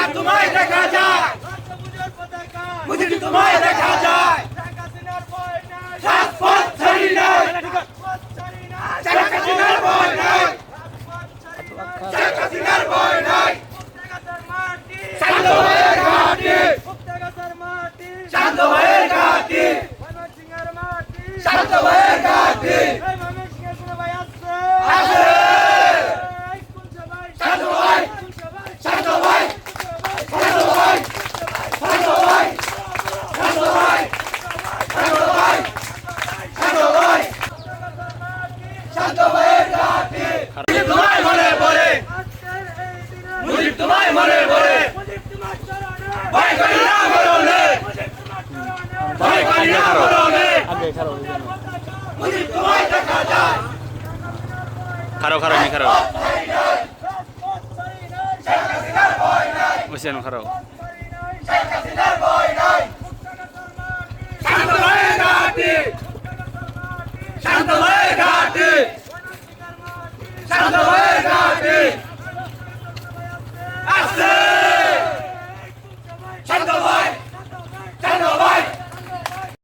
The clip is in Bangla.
তোমায় দেখা যায় মুজিব তোমায় দেখা যায় রাজপথ ছাড়ি নাই শেখ হাসিনার ভয় নাই শেখ হাসিনার ভয় নাই শান্ত ভাইয়ের ঘাটি শান্ত ভাইয়ের ঘাটি শান্ত ভাইয়ের ঘাটি আসে শান্ত ভাই শান্ত ভাই শান্ত ভাই শান্ত ভাই শান্ত ভাই শান্ত ভাই শান্ত ভাই শান্ত ভাইয়ের ঘাটি মুজিব তোমায় মনে পড়ে মুজিব তোমায় মনে পড়ে ভয় করি না মরণে ভয় করি না মরণে মুজিব তোমায় দেখা যায় খারো খারো নি খারো শেখ হাসিনার ভয় নাই ওসেন খারো শেখ হাসিনার ভয় নাই শান্ত ভাইয়ের ঘাটি শান্ত ভাইয়ের ঘাটি শান্ত ভাইয়ের ঘাটি আসে